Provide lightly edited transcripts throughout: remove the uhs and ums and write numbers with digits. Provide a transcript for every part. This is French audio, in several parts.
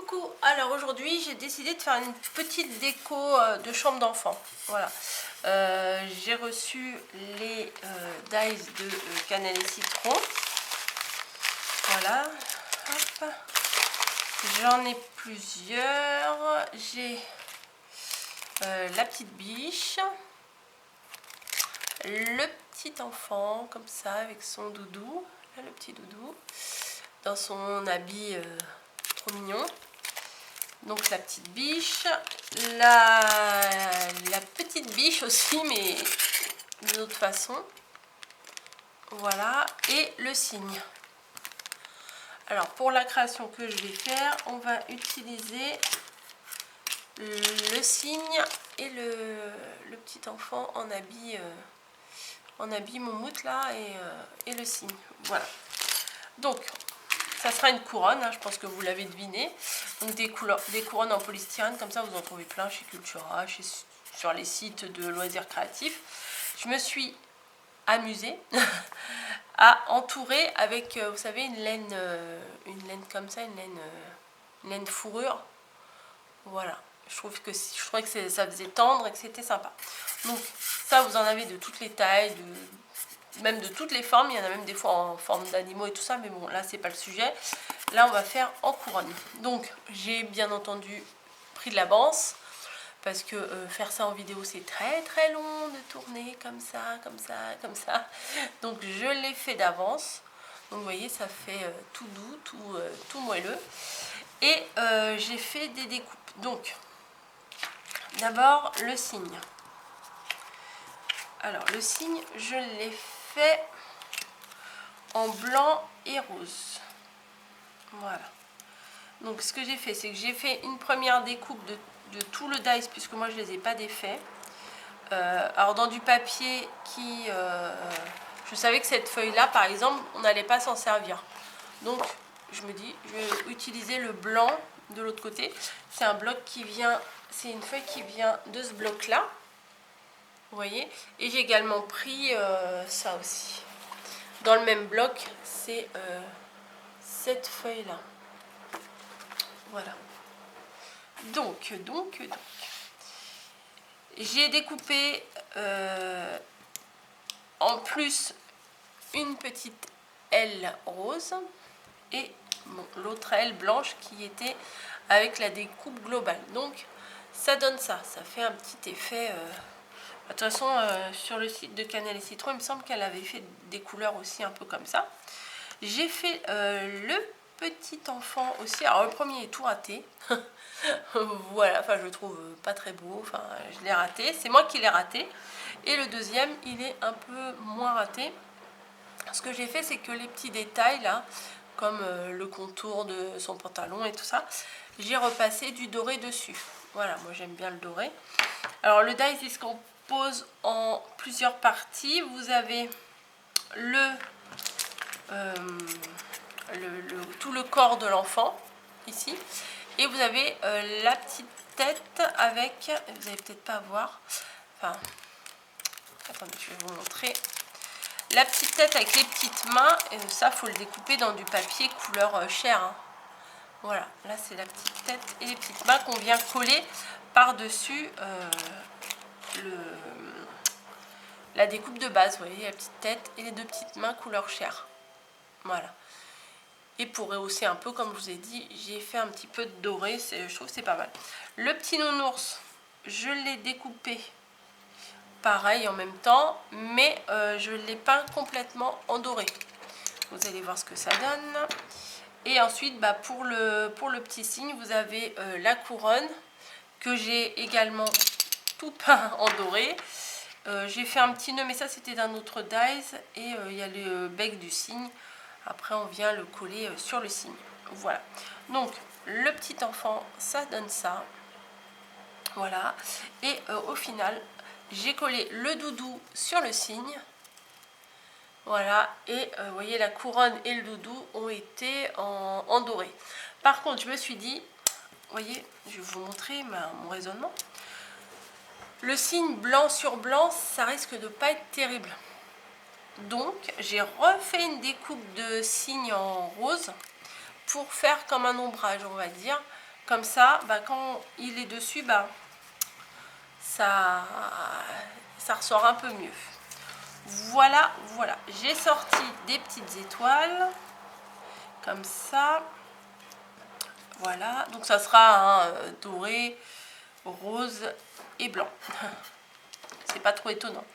Coucou, alors aujourd'hui j'ai décidé de faire une petite déco de chambre d'enfant. Voilà, j'ai reçu les dies de cannelle et citron. Voilà, hop. J'en ai plusieurs. J'ai la petite biche, le petit enfant comme ça avec son doudou, là, le petit doudou dans son habit trop mignon. Donc la petite biche, la petite biche aussi, mais d'une autre façon. Voilà, et le cygne. Alors pour la création que je vais faire, on va utiliser le cygne et le petit enfant en habit moumoute là, et le cygne. Voilà. Donc ça sera une couronne, hein, je pense que vous l'avez deviné. Donc des couronnes en polystyrène, comme ça vous en trouvez plein chez Cultura, sur les sites de loisirs créatifs. Je me suis amusée à entourer avec, vous savez, une laine comme ça, une laine fourrure. Voilà, je trouvais que ça faisait tendre et que c'était sympa. Donc ça, vous en avez de toutes les tailles, même de toutes les formes. Il y en a même des fois en forme d'animaux et tout ça, mais bon, là c'est pas le sujet. Là on va faire en couronne. Donc j'ai bien entendu pris de l'avance, parce que faire ça en vidéo c'est très long de tourner comme ça, comme ça, comme ça. Donc je l'ai fait d'avance. Donc vous voyez, ça fait tout doux, tout moelleux. Et j'ai fait des découpes. Donc d'abord le cygne. Alors le cygne, je l'ai fait en blanc et rose. Voilà. Donc ce que j'ai fait, c'est que j'ai fait une première découpe de tout le dies, puisque moi je ne les ai pas défaits. Alors dans du papier qui... je savais que cette feuille là par exemple, on n'allait pas s'en servir. Donc je me dis, je vais utiliser le blanc de l'autre côté. C'est un bloc qui vient... C'est une feuille qui vient de ce bloc là. Vous voyez. Et j'ai également pris ça aussi. Dans le même bloc, c'est cette feuille là. Voilà. Donc. J'ai découpé en plus une petite aile rose et bon, l'autre aile blanche qui était avec la découpe globale. Donc ça donne ça fait un petit effet. De toute façon, sur le site de Cannelle et Citron, il me semble qu'elle avait fait des couleurs aussi un peu comme ça. J'ai fait le petit enfant aussi. Alors le premier est tout raté. Voilà, enfin je le trouve pas très beau. Enfin, je l'ai raté. C'est moi qui l'ai raté. Et le deuxième, il est un peu moins raté. Ce que j'ai fait, c'est que les petits détails là, comme le contour de son pantalon et tout ça, j'ai repassé du doré dessus. Voilà, moi j'aime bien le doré. Alors le dies, il se compose en plusieurs parties. Vous avez tout le corps de l'enfant ici, et vous avez la petite tête avec, vous n'allez peut-être pas voir, enfin attendez, je vais vous montrer la petite tête avec les petites mains. Et ça, faut le découper dans du papier couleur chair, hein. Voilà, là c'est la petite tête et les petites mains qu'on vient coller par dessus la découpe de base. Vous voyez, la petite tête et les deux petites mains couleur chair. Voilà. Et pour rehausser un peu, comme je vous ai dit, j'ai fait un petit peu de doré. Je trouve que c'est pas mal. Le petit nounours, je l'ai découpé pareil en même temps, mais je l'ai peint complètement en doré. Vous allez voir ce que ça donne. Et ensuite, bah, pour le petit cygne, vous avez la couronne que j'ai également tout peint en doré. J'ai fait un petit nœud, mais ça c'était d'un autre dies. Et il y a le bec du cygne. Après, on vient le coller sur le cygne. Voilà. Donc, le petit enfant, ça donne ça. Voilà. Et au final, j'ai collé le doudou sur le cygne. Voilà. Et vous voyez, la couronne et le doudou ont été en doré. Par contre, je me suis dit, vous voyez, je vais vous montrer mon raisonnement. Le cygne blanc sur blanc, ça risque de pas être terrible. Donc j'ai refait une découpe de cygne en rose pour faire comme un ombrage, on va dire, Comme ça, bah, quand il est dessus, bah, ça ressort un peu mieux. Voilà, voilà. J'ai sorti des petites étoiles. Comme ça. Voilà. Donc ça sera un doré, rose et blanc. C'est pas trop étonnant.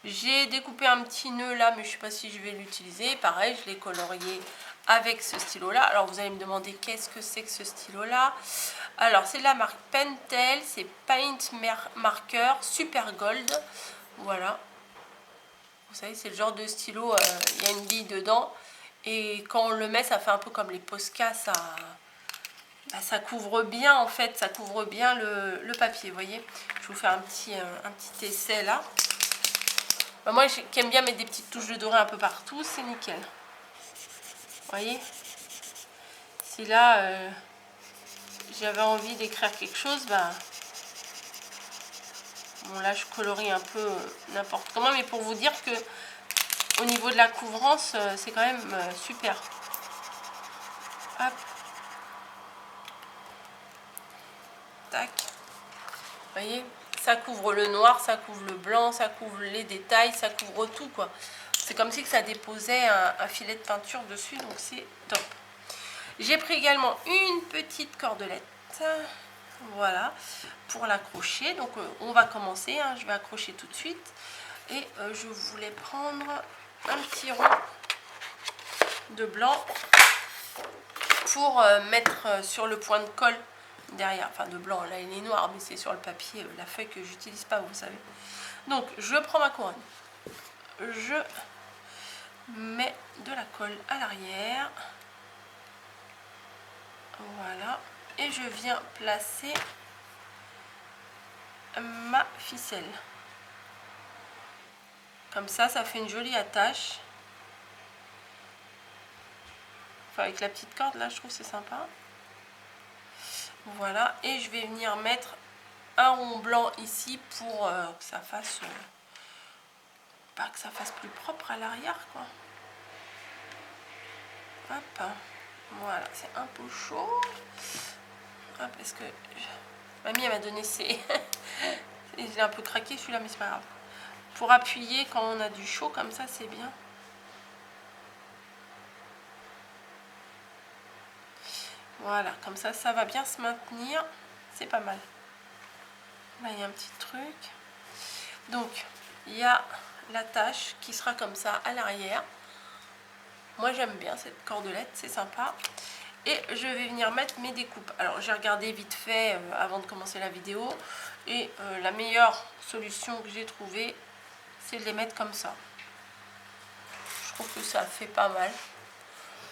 J'ai découpé un petit nœud là, mais je sais pas si je vais l'utiliser. Pareil, je l'ai colorié avec ce stylo là. Alors vous allez me demander qu'est-ce que c'est que ce stylo là. Alors c'est de la marque Pentel, c'est Paint Marker Super Gold. Voilà. Vous savez, c'est le genre de stylo, il y a une bille dedans. Et quand on le met, ça fait un peu comme les Posca, ça couvre bien en fait, ça couvre bien le papier, vous voyez. Je vais vous faire un petit essai là. Bah, moi qui aime bien mettre des petites touches de doré un peu partout, c'est nickel. Vous voyez. Si là j'avais envie d'écrire quelque chose, bah bon là je colorie un peu n'importe comment, mais pour vous dire que au niveau de la couvrance, c'est quand même super. Hop. Tac. Vous voyez, ça couvre le noir, ça couvre le blanc, ça couvre les détails, ça couvre tout quoi. C'est comme si que ça déposait un filet de peinture dessus, donc c'est top. J'ai pris également une petite cordelette, voilà, pour l'accrocher. Donc on va commencer, hein, je vais accrocher tout de suite. Et je voulais prendre un petit rond de blanc pour mettre sur le point de colle derrière, enfin de blanc, là il est noir, mais c'est sur le papier, la feuille que j'utilise pas, vous savez. Donc je prends ma couronne, je mets de la colle à l'arrière, voilà, et je viens placer ma ficelle. Comme ça fait une jolie attache. Enfin, avec la petite corde là, je trouve c'est sympa. Voilà, et je vais venir mettre un rond blanc ici pour que ça fasse que ça fasse plus propre à l'arrière quoi. Hop, voilà, c'est un peu chaud. Hop, parce que mamie elle m'a donné ses il est un peu craqué celui-là, mais c'est pas grave. Pour appuyer quand on a du chaud comme ça, c'est bien. Voilà, comme ça va bien se maintenir, c'est pas mal. Là il y a un petit truc. Donc il y a l'attache qui sera comme ça à l'arrière. Moi j'aime bien cette cordelette, c'est sympa. Et je vais venir mettre mes découpes. Alors j'ai regardé vite fait avant de commencer la vidéo. Et la meilleure solution que j'ai trouvée, c'est de les mettre comme ça. Je trouve que ça fait pas mal.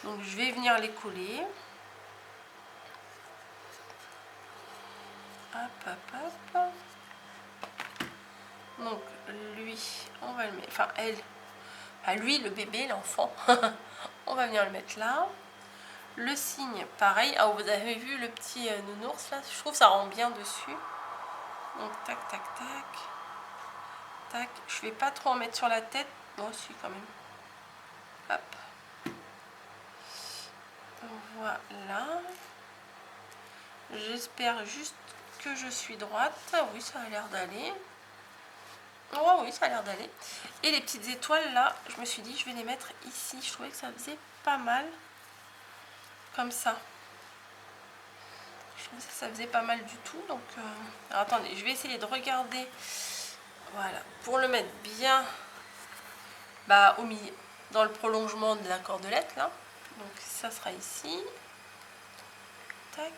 Donc je vais venir les coller. Hop, hop, hop. Donc lui, on va le mettre, enfin elle, lui le bébé, l'enfant, on va venir le mettre là. Le signe, pareil. Ah, vous avez vu le petit nounours là, je trouve que ça rend bien dessus. Donc tac, tac, tac. Tac, je vais pas trop en mettre sur la tête. Bon, si quand même. Hop. Voilà. J'espère juste que je suis droite. Oui, ça a l'air d'aller. Oh oui, ça a l'air d'aller. Et les petites étoiles là, je me suis dit je vais les mettre ici. Je trouvais que ça faisait pas mal. Comme ça. Je trouvais que ça faisait pas mal du tout. Donc, alors, attendez, je vais essayer de regarder. Voilà. Pour le mettre bien au milieu, dans le prolongement de la cordelette là. Donc ça sera ici. Tac.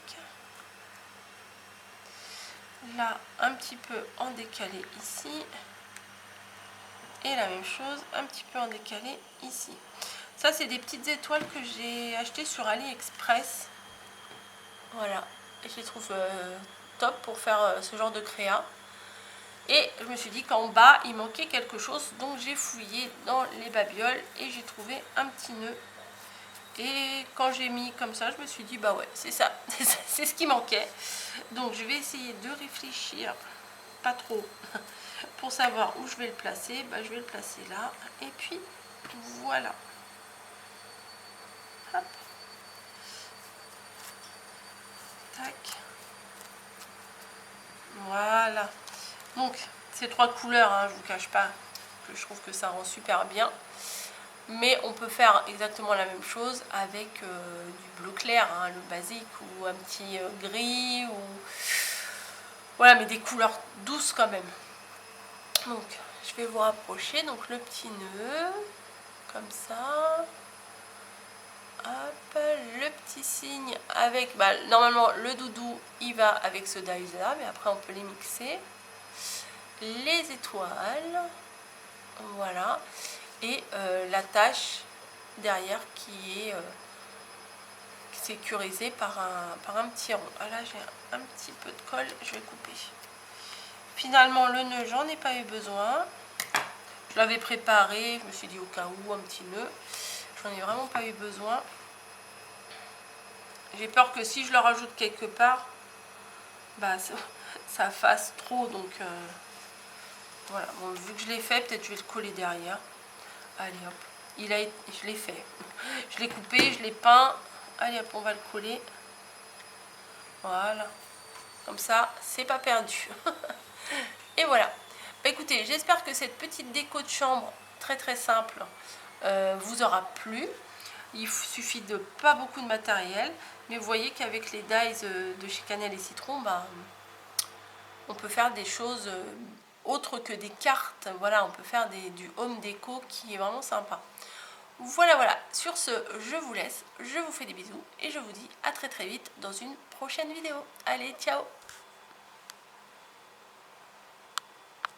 Là, un petit peu en décalé ici. Et la même chose, un petit peu en décalé ici. Ça, c'est des petites étoiles que j'ai achetées sur AliExpress. Voilà. Et je les trouve top pour faire ce genre de créa. Et je me suis dit qu'en bas, il manquait quelque chose. Donc, j'ai fouillé dans les babioles et j'ai trouvé un petit nœud. Et quand j'ai mis comme ça, je me suis dit, bah ouais, c'est ça. C'est ce qui manquait. Donc, je vais essayer de réfléchir. Pas trop. Pour savoir où je vais le placer, je vais le placer là. Et puis, voilà. Hop. Tac. Voilà. Donc, ces 3 couleurs, hein, je vous cache pas que je trouve que ça rend super bien. Mais on peut faire exactement la même chose avec du bleu clair, hein, le basique, ou un petit gris, ou voilà, mais des couleurs douces quand même. Donc je vais vous rapprocher, donc le petit nœud, comme ça. Hop, le petit signe avec, normalement le doudou il va avec ce dies là, mais après on peut les mixer. Les étoiles, voilà, et la tache derrière qui est sécurisée par un petit rond. Ah là j'ai un petit peu de colle, je vais couper. Finalement le nœud j'en ai pas eu besoin, je l'avais préparé, je me suis dit au cas où un petit nœud, j'en ai vraiment pas eu besoin. J'ai peur que si je le rajoute quelque part, ça fasse trop, donc voilà. Bon, vu que je l'ai fait, peut-être je vais le coller derrière. Allez hop, je l'ai fait. Je l'ai coupé, je l'ai peint. Allez hop, on va le coller. Voilà. Comme ça, c'est pas perdu. Et voilà. Écoutez, j'espère que cette petite déco de chambre, très très simple, vous aura plu. Il suffit de pas beaucoup de matériel. Mais vous voyez qu'avec les dies de chez Cannelle et Citron, on peut faire des choses autres que des cartes. Voilà, on peut faire du home déco qui est vraiment sympa. Voilà, voilà. Sur ce, je vous laisse. Je vous fais des bisous et je vous dis à très très vite dans une prochaine vidéo. Allez, ciao!